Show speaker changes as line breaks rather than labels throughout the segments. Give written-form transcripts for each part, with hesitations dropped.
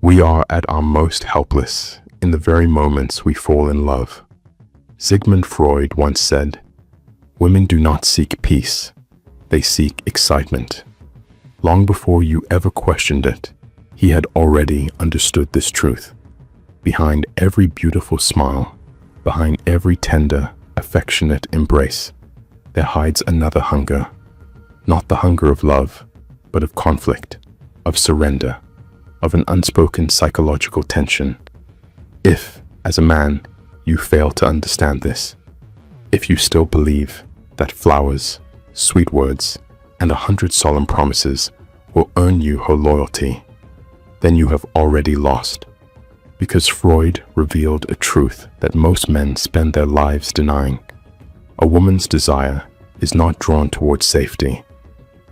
We are at our most helpless in the very moments we fall in love. Sigmund Freud once said, "Women do not seek peace, they seek excitement." Long before you ever questioned it, he had already understood this truth. Behind every beautiful smile, behind every tender, affectionate embrace, there hides another hunger. Not the hunger of love, but of conflict, of surrender, of an unspoken psychological tension. If, as a man, you fail to understand this, if you still believe that flowers, sweet words, and 100 solemn promises will earn you her loyalty, then you have already lost. Because Freud revealed a truth that most men spend their lives denying. A woman's desire is not drawn toward safety,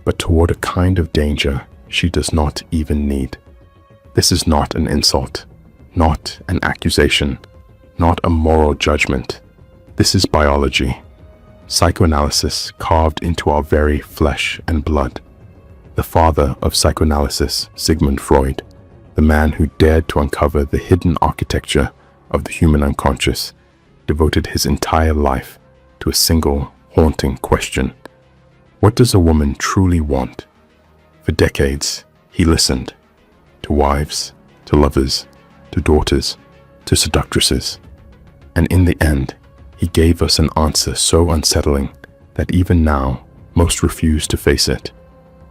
but toward a kind of danger she does not even need. This is not an insult, not an accusation, not a moral judgment. This is biology, psychoanalysis carved into our very flesh and blood. The father of psychoanalysis, Sigmund Freud, the man who dared to uncover the hidden architecture of the human unconscious, devoted his entire life to a single, haunting question. What does a woman truly want? For decades, he listened to wives, to lovers, to daughters, to seductresses. And in the end, he gave us an answer so unsettling that even now, most refuse to face it.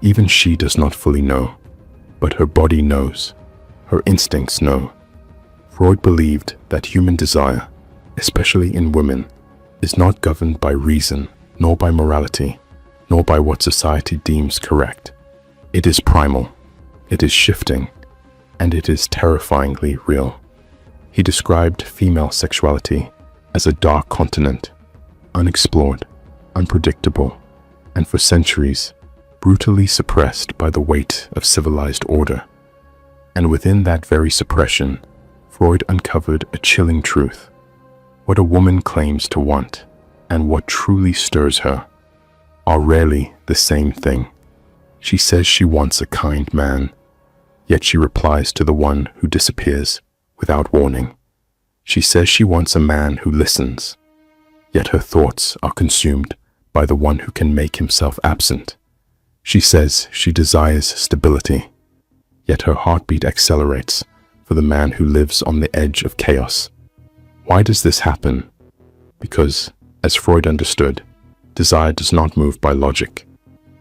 Even she does not fully know, but her body knows. Her instincts know. Freud believed that human desire, especially in women, is not governed by reason, nor by morality, nor by what society deems correct. It is primal, it is shifting, and it is terrifyingly real. He described female sexuality as a dark continent, unexplored, unpredictable, and for centuries, brutally suppressed by the weight of civilized order. And within that very suppression, Freud uncovered a chilling truth. What a woman claims to want, and what truly stirs her, are rarely the same thing. She says she wants a kind man, yet she replies to the one who disappears without warning. She says she wants a man who listens, yet her thoughts are consumed by the one who can make himself absent. She says she desires stability, yet her heartbeat accelerates for the man who lives on the edge of chaos. Why does this happen? Because, as Freud understood, desire does not move by logic.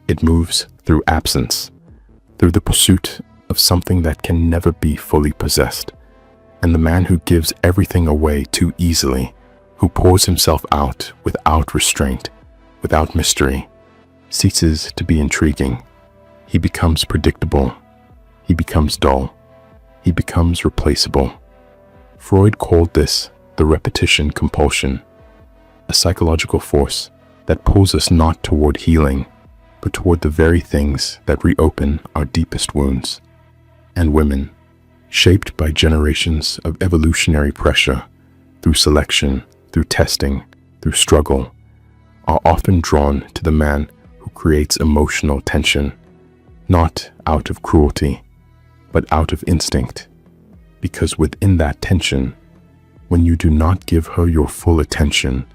It moves through absence, through the pursuit of something that can never be fully possessed. And the man who gives everything away too easily, who pours himself out without restraint, without mystery, ceases to be intriguing. He becomes predictable. He becomes dull. He becomes replaceable. Freud called this the repetition compulsion, a psychological force that pulls us not toward healing, but toward the very things that reopen our deepest wounds. And women, shaped by generations of evolutionary pressure, through selection, through testing, through struggle, are often drawn to the man who creates emotional tension, not out of cruelty, but out of instinct. Because within that tension, when you do not give her your full attention,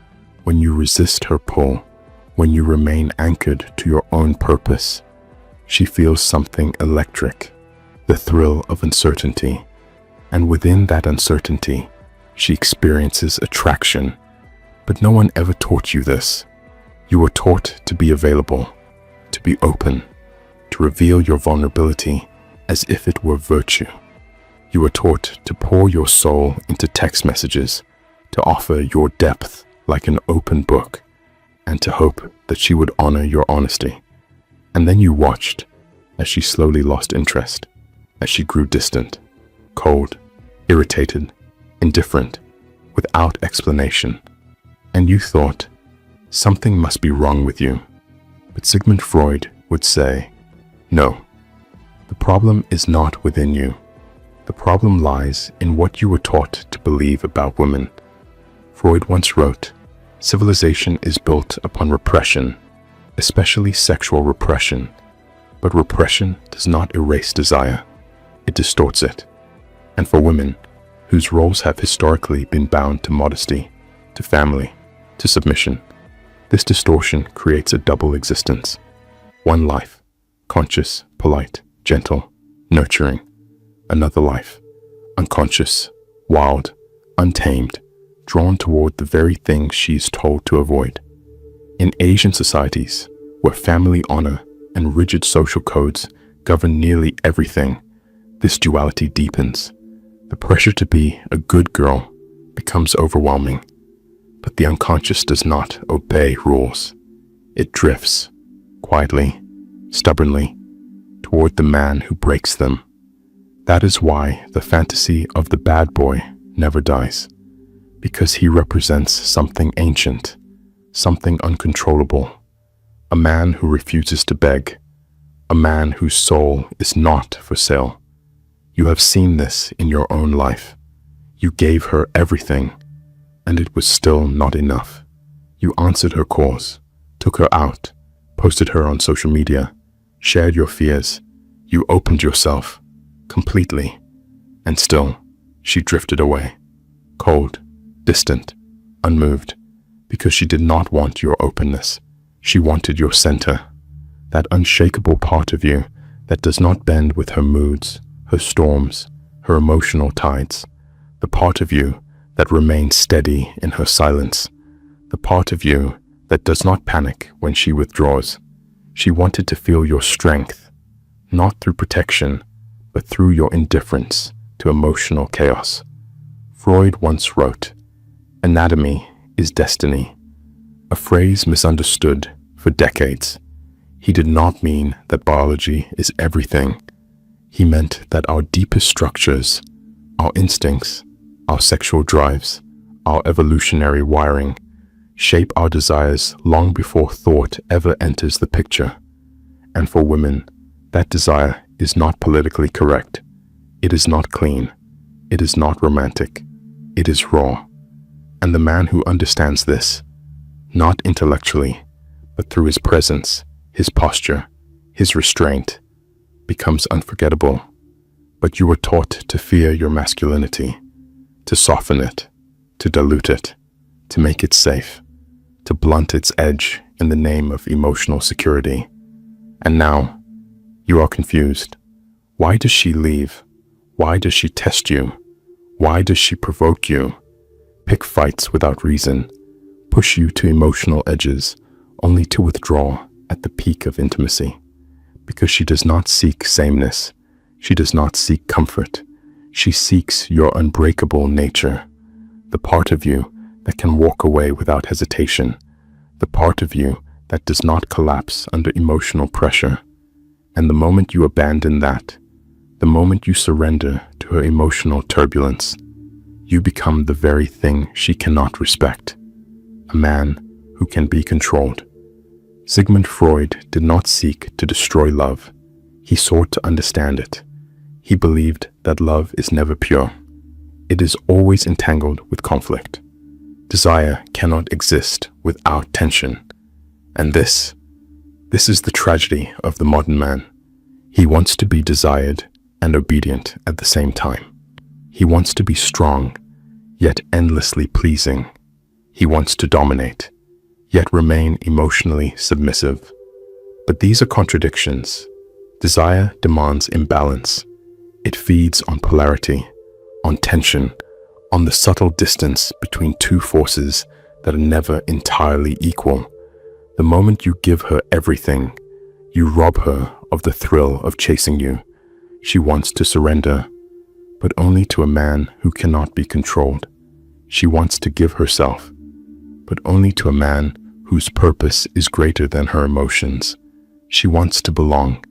when you resist her pull, when you remain anchored to your own purpose, she feels something electric, the thrill of uncertainty. And within that uncertainty, she experiences attraction. But no one ever taught you this. You were taught to be available, to be open, to reveal your vulnerability as if it were virtue. You were taught to pour your soul into text messages, to offer your depth like an open book, and to hope that she would honor your honesty. And then you watched as she slowly lost interest, as she grew distant, cold, irritated, indifferent, without explanation. And you thought, something must be wrong with you. But Sigmund Freud would say, no, the problem is not within you. The problem lies in what you were taught to believe about women. Freud once wrote, civilization is built upon repression, especially sexual repression. But repression does not erase desire. It distorts it. And for women, whose roles have historically been bound to modesty, to family, to submission, this distortion creates a double existence. One life, conscious, polite, gentle, nurturing. Another life, unconscious, wild, untamed, drawn toward the very things she is told to avoid. In Asian societies, where family honor and rigid social codes govern nearly everything, this duality deepens. The pressure to be a good girl becomes overwhelming, but the unconscious does not obey rules. It drifts, quietly, stubbornly, toward the man who breaks them. That is why the fantasy of the bad boy never dies, because he represents something ancient, something uncontrollable, a man who refuses to beg, a man whose soul is not for sale. You have seen this in your own life. You gave her everything, and it was still not enough. You answered her calls, took her out, posted her on social media, shared your fears. You opened yourself completely, and still she drifted away, cold, distant, unmoved, because she did not want your openness. She wanted your center, that unshakable part of you that does not bend with her moods, her storms, her emotional tides, the part of you that remains steady in her silence, the part of you that does not panic when she withdraws. She wanted to feel your strength, not through protection, but through your indifference to emotional chaos. Freud once wrote, "Anatomy is destiny," a phrase misunderstood for decades. He did not mean that biology is everything. He meant that our deepest structures, our instincts, our sexual drives, our evolutionary wiring, shape our desires long before thought ever enters the picture. And for women, that desire is not politically correct. It is not clean. It is not romantic. It is raw. And the man who understands this, not intellectually, but through his presence, his posture, his restraint, becomes unforgettable. But you were taught to fear your masculinity, to soften it, to dilute it, to make it safe, to blunt its edge in the name of emotional security. And now, you are confused. Why does she leave? Why does she test you? Why does she provoke you? Pick fights without reason, push you to emotional edges, only to withdraw at the peak of intimacy. Because she does not seek sameness. She does not seek comfort. She seeks your unbreakable nature, the part of you that can walk away without hesitation, the part of you that does not collapse under emotional pressure. And the moment you abandon that, the moment you surrender to her emotional turbulence, you become the very thing she cannot respect, a man who can be controlled. Sigmund Freud did not seek to destroy love. He sought to understand it. He believed that love is never pure. It is always entangled with conflict. Desire cannot exist without tension. And this is the tragedy of the modern man. He wants to be desired and obedient at the same time. He wants to be strong, yet endlessly pleasing. He wants to dominate, yet remain emotionally submissive. But these are contradictions. Desire demands imbalance. It feeds on polarity, on tension, on the subtle distance between two forces that are never entirely equal. The moment you give her everything, you rob her of the thrill of chasing you. She wants to surrender, but only to a man who cannot be controlled. She wants to give herself, but only to a man whose purpose is greater than her emotions. She wants to belong,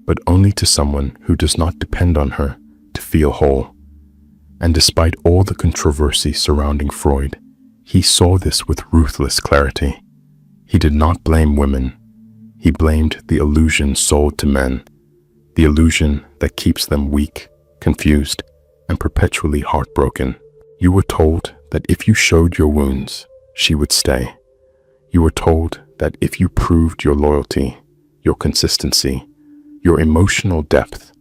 but only to someone who does not depend on her to feel whole. And despite all the controversy surrounding Freud, he saw this with ruthless clarity. He did not blame women. He blamed the illusion sold to men, the illusion that keeps them weak, confused, and perpetually heartbroken. You were told that if you showed your wounds, she would stay. You were told that if you proved your loyalty, your consistency, your emotional depth,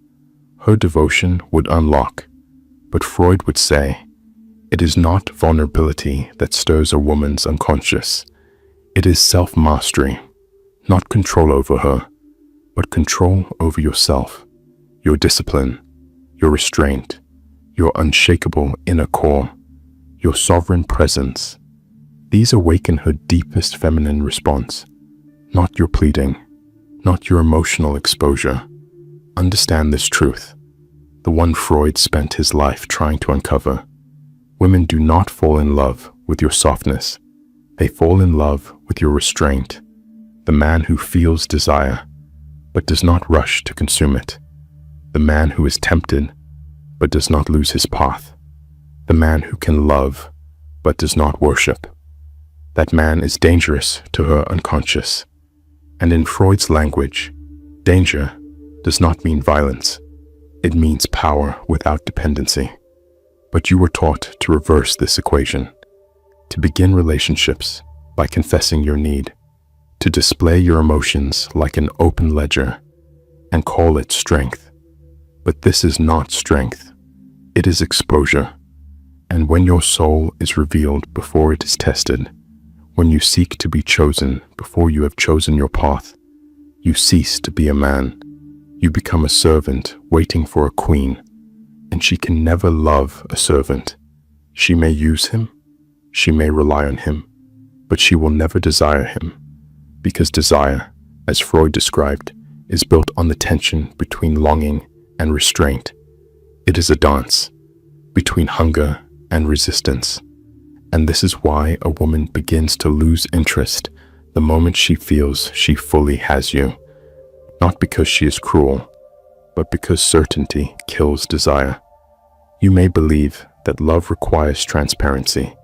her devotion would unlock. But Freud would say, it is not vulnerability that stirs a woman's unconscious. It is self-mastery, not control over her, but control over yourself, your discipline, your restraint, your unshakable inner core, your sovereign presence. These awaken her deepest feminine response, not your pleading, not your emotional exposure. Understand this truth, the one Freud spent his life trying to uncover. Women do not fall in love with your softness. They fall in love with your restraint, the man who feels desire, but does not rush to consume it, the man who is tempted, but does not lose his path, the man who can love, but does not worship. That man is dangerous to her unconscious. And in Freud's language, danger does not mean violence. It means power without dependency. But you were taught to reverse this equation, to begin relationships by confessing your need, to display your emotions like an open ledger and call it strength. But this is not strength. It is exposure. And when your soul is revealed before it is tested, when you seek to be chosen before you have chosen your path, you cease to be a man. You become a servant waiting for a queen, and she can never love a servant. She may use him, she may rely on him, but she will never desire him, because desire, as Freud described, is built on the tension between longing and restraint. It is a dance between hunger and resistance. And this is why a woman begins to lose interest the moment she feels she fully has you. Not because she is cruel, but because certainty kills desire. You may believe that love requires transparency,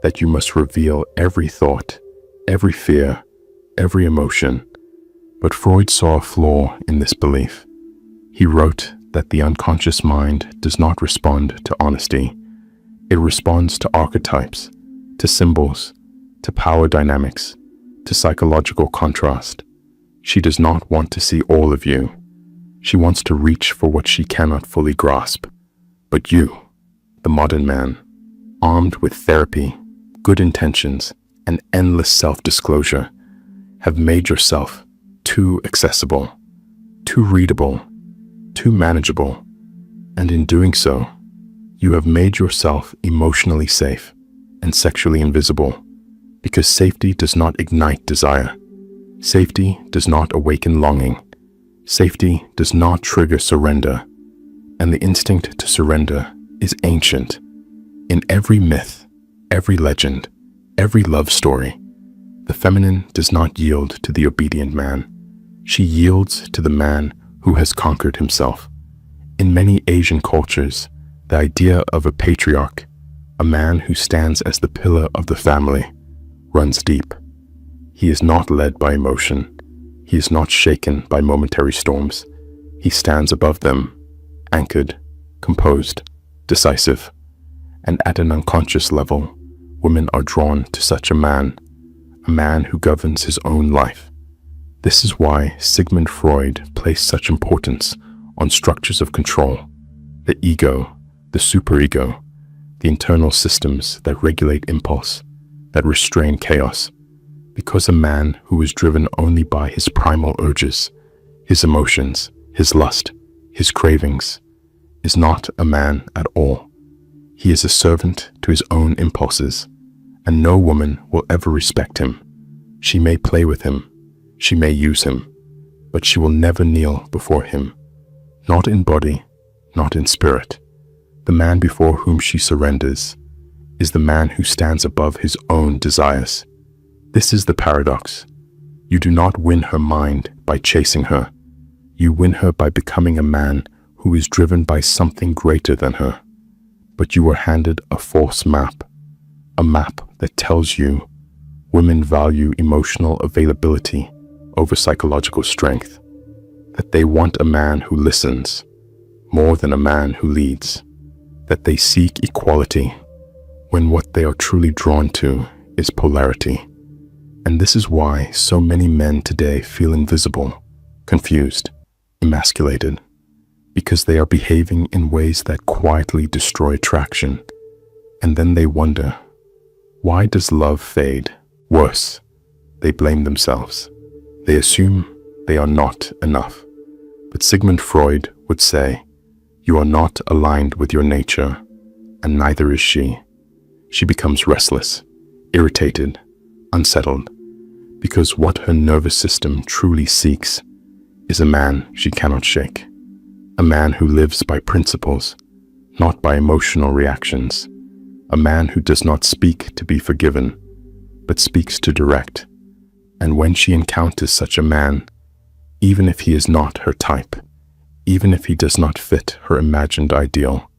that you must reveal every thought, every fear, every emotion. But Freud saw a flaw in this belief. He wrote that the unconscious mind does not respond to honesty. It responds to archetypes, to symbols, to power dynamics, to psychological contrast. She does not want to see all of you. She wants to reach for what she cannot fully grasp. But you, the modern man, armed with therapy, good intentions, and endless self-disclosure, have made yourself too accessible, too readable, too manageable, and in doing so, you have made yourself emotionally safe and sexually invisible, because safety does not ignite desire. Safety does not awaken longing. Safety does not trigger surrender, and the instinct to surrender is ancient. In every myth, every legend, every love story, the feminine does not yield to the obedient man. She yields to the man who has conquered himself. In many Asian cultures, the idea of a patriarch, a man who stands as the pillar of the family, runs deep. He is not led by emotion. He is not shaken by momentary storms. He stands above them, anchored, composed, decisive. And at an unconscious level, women are drawn to such a man who governs his own life. This is why Sigmund Freud placed such importance on structures of control, the ego, the superego, the internal systems that regulate impulse, that restrain chaos. Because a man who is driven only by his primal urges, his emotions, his lust, his cravings, is not a man at all. He is a servant to his own impulses, and no woman will ever respect him. She may play with him, she may use him, but she will never kneel before him. Not in body, not in spirit. The man before whom she surrenders is the man who stands above his own desires. This is the paradox. You do not win her mind by chasing her. You win her by becoming a man who is driven by something greater than her. But you are handed a false map, a map that tells you women value emotional availability over psychological strength, that they want a man who listens more than a man who leads, that they seek equality when what they are truly drawn to is polarity. And this is why so many men today feel invisible, confused, emasculated, because they are behaving in ways that quietly destroy attraction. And then they wonder, why does love fade? Worse, they blame themselves. They assume they are not enough. But Sigmund Freud would say, you are not aligned with your nature, and neither is she. She becomes restless, irritated, unsettled, because what her nervous system truly seeks is a man she cannot shake. A man who lives by principles, not by emotional reactions. A man who does not speak to be forgiven, but speaks to direct. And when she encounters such a man, even if he is not her type, even if he does not fit her imagined ideal,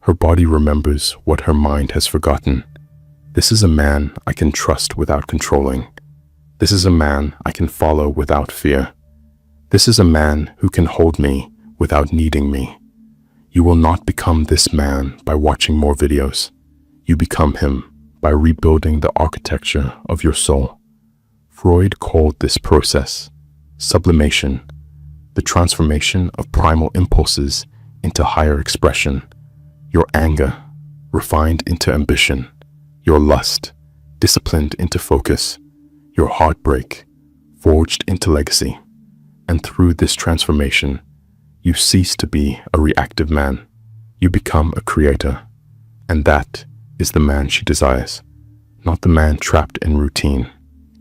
her body remembers what her mind has forgotten. This is a man I can trust without controlling. This is a man I can follow without fear. This is a man who can hold me without needing me. You will not become this man by watching more videos. You become him by rebuilding the architecture of your soul. Freud called this process sublimation, the transformation of primal impulses into higher expression. Your anger, refined into ambition. Your lust, disciplined into focus. Your heartbreak, forged into legacy. And through this transformation, you cease to be a reactive man. You become a creator. And that is the man she desires. Not the man trapped in routine,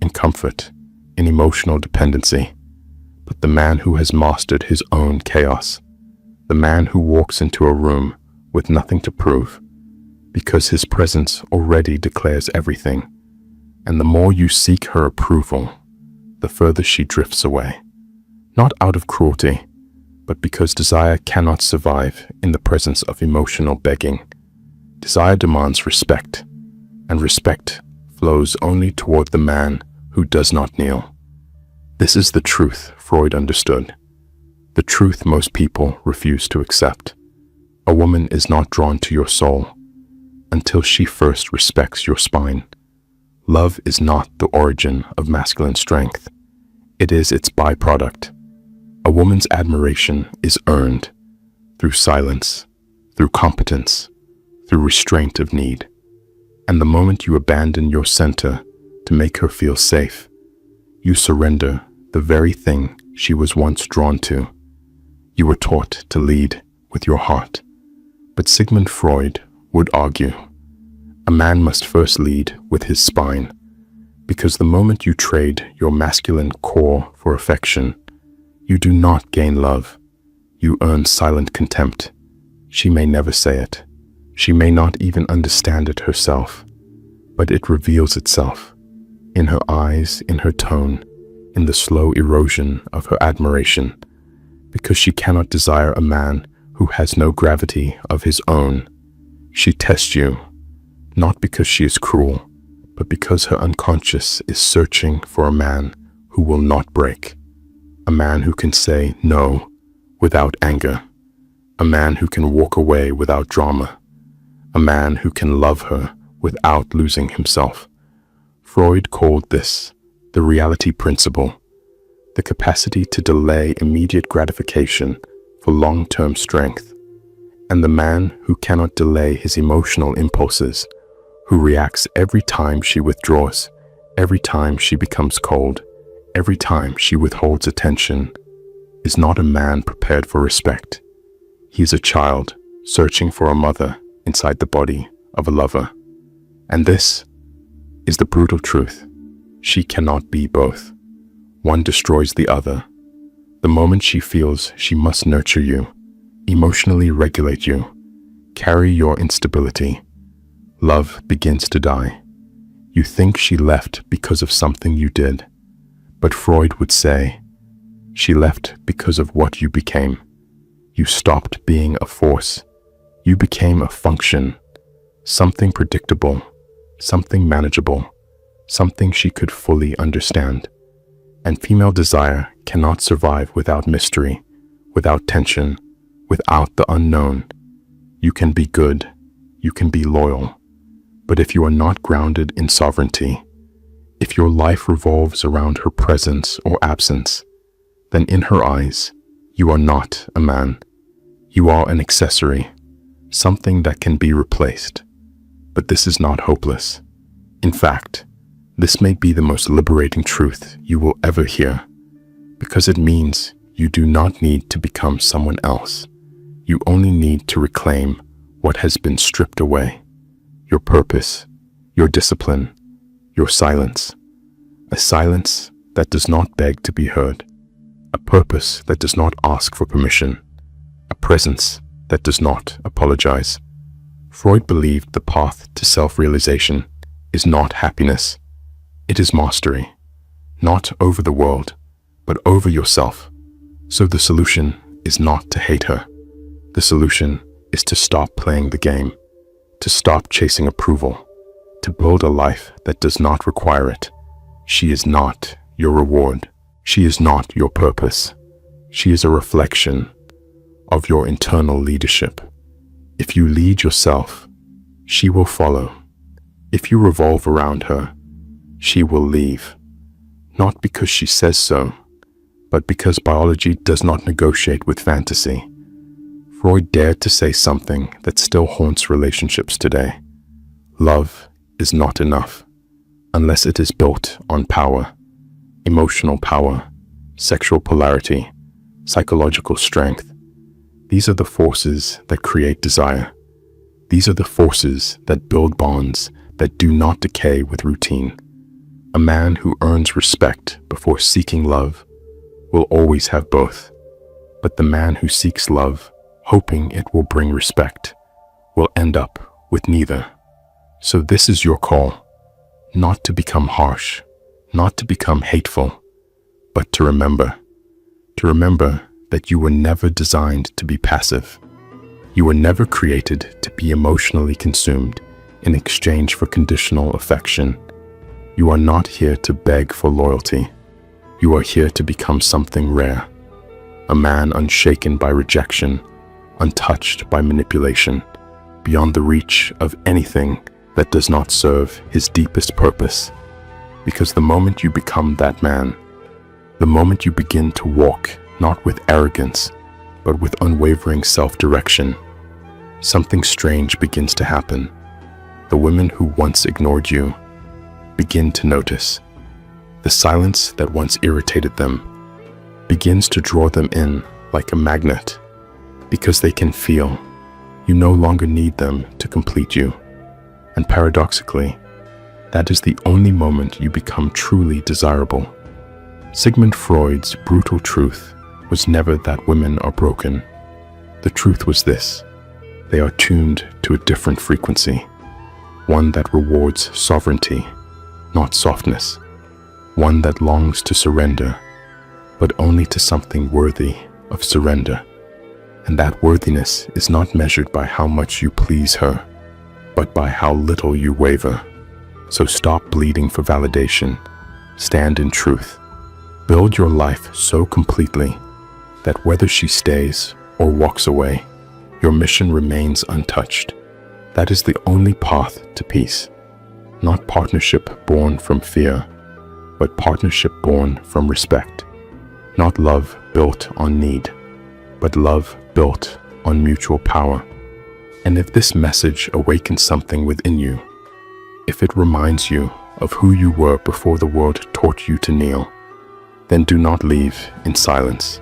in comfort, in emotional dependency, but the man who has mastered his own chaos. The man who walks into a room with nothing to prove, because his presence already declares everything. And the more you seek her approval, the further she drifts away. Not out of cruelty, but because desire cannot survive in the presence of emotional begging. Desire demands respect, and respect flows only toward the man who does not kneel. This is the truth Freud understood, the truth most people refuse to accept. A woman is not drawn to your soul until she first respects your spine. Love is not the origin of masculine strength. It is its byproduct. A woman's admiration is earned through silence, through competence, through restraint of need. And the moment you abandon your center to make her feel safe, you surrender the very thing she was once drawn to. You were taught to lead with your heart. But Sigmund Freud would argue, a man must first lead with his spine, because the moment you trade your masculine core for affection, you do not gain love. You earn silent contempt. She may never say it. She may not even understand it herself, but it reveals itself in her eyes, in her tone, in the slow erosion of her admiration, because she cannot desire a man who has no gravity of his own. She tests you, not because she is cruel, but because her unconscious is searching for a man who will not break, a man who can say no without anger, a man who can walk away without drama, a man who can love her without losing himself. Freud called this the reality principle, the capacity to delay immediate gratification for long-term strength, and the man who cannot delay his emotional impulses, who reacts every time she withdraws, every time she becomes cold, every time she withholds attention, is not a man prepared for respect. He is a child searching for a mother inside the body of a lover. And this is the brutal truth. She cannot be both. One destroys the other. The moment she feels she must nurture you, emotionally regulate you, carry your instability, love begins to die. You think she left because of something you did, but Freud would say, she left because of what you became. You stopped being a force. You became a function, something predictable, something manageable, something she could fully understand. And female desire cannot survive without mystery, without tension, without the unknown. You can be good, you can be loyal, but if you are not grounded in sovereignty, if your life revolves around her presence or absence, then in her eyes, you are not a man. You are an accessory, something that can be replaced. But this is not hopeless. In fact, this may be the most liberating truth you will ever hear, because it means you do not need to become someone else. You only need to reclaim what has been stripped away: your purpose, your discipline, your silence. A silence that does not beg to be heard. A purpose that does not ask for permission. A presence that does not apologize. Freud believed the path to self-realization is not happiness. It is mastery, not over the world, but over yourself. So the solution is not to hate her. The solution is to stop playing the game, to stop chasing approval, to build a life that does not require it. She is not your reward. She is not your purpose. She is a reflection of your internal leadership. If you lead yourself, she will follow. If you revolve around her, she will leave. Not because she says so, but because biology does not negotiate with fantasy. Freud dared to say something that still haunts relationships today. Love is not enough unless it is built on power, emotional power, sexual polarity, psychological strength. These are the forces that create desire. These are the forces that build bonds that do not decay with routine. A man who earns respect before seeking love will always have both. But the man who seeks love, hoping it will bring respect, will end up with neither. So this is your call, not to become harsh, not to become hateful, but to remember that you were never designed to be passive. You were never created to be emotionally consumed in exchange for conditional affection. You are not here to beg for loyalty. You are here to become something rare. A man unshaken by rejection, untouched by manipulation, beyond the reach of anything that does not serve his deepest purpose. Because the moment you become that man, the moment you begin to walk not with arrogance, but with unwavering self-direction, something strange begins to happen. The women who once ignored you begin to notice. The silence that once irritated them begins to draw them in like a magnet, because they can feel you no longer need them to complete you. And paradoxically, that is the only moment you become truly desirable. Sigmund Freud's brutal truth was never that women are broken. The truth was this: they are tuned to a different frequency, one that rewards sovereignty, not softness, one that longs to surrender, but only to something worthy of surrender. And that worthiness is not measured by how much you please her, but by how little you waver. So stop bleeding for validation. Stand in truth. Build your life so completely that whether she stays or walks away, your mission remains untouched. That is the only path to peace. Not partnership born from fear, but partnership born from respect. Not love built on need, but love built on mutual power. And if this message awakens something within you, if it reminds you of who you were before the world taught you to kneel, then do not leave in silence.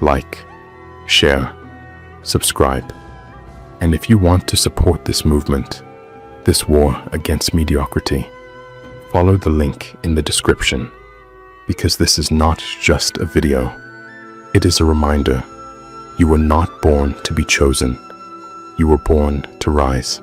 Like, share, subscribe. And if you want to support this movement, this war against mediocrity, follow the link in the description, because this is not just a video. It is a reminder. You were not born to be chosen. You were born to rise.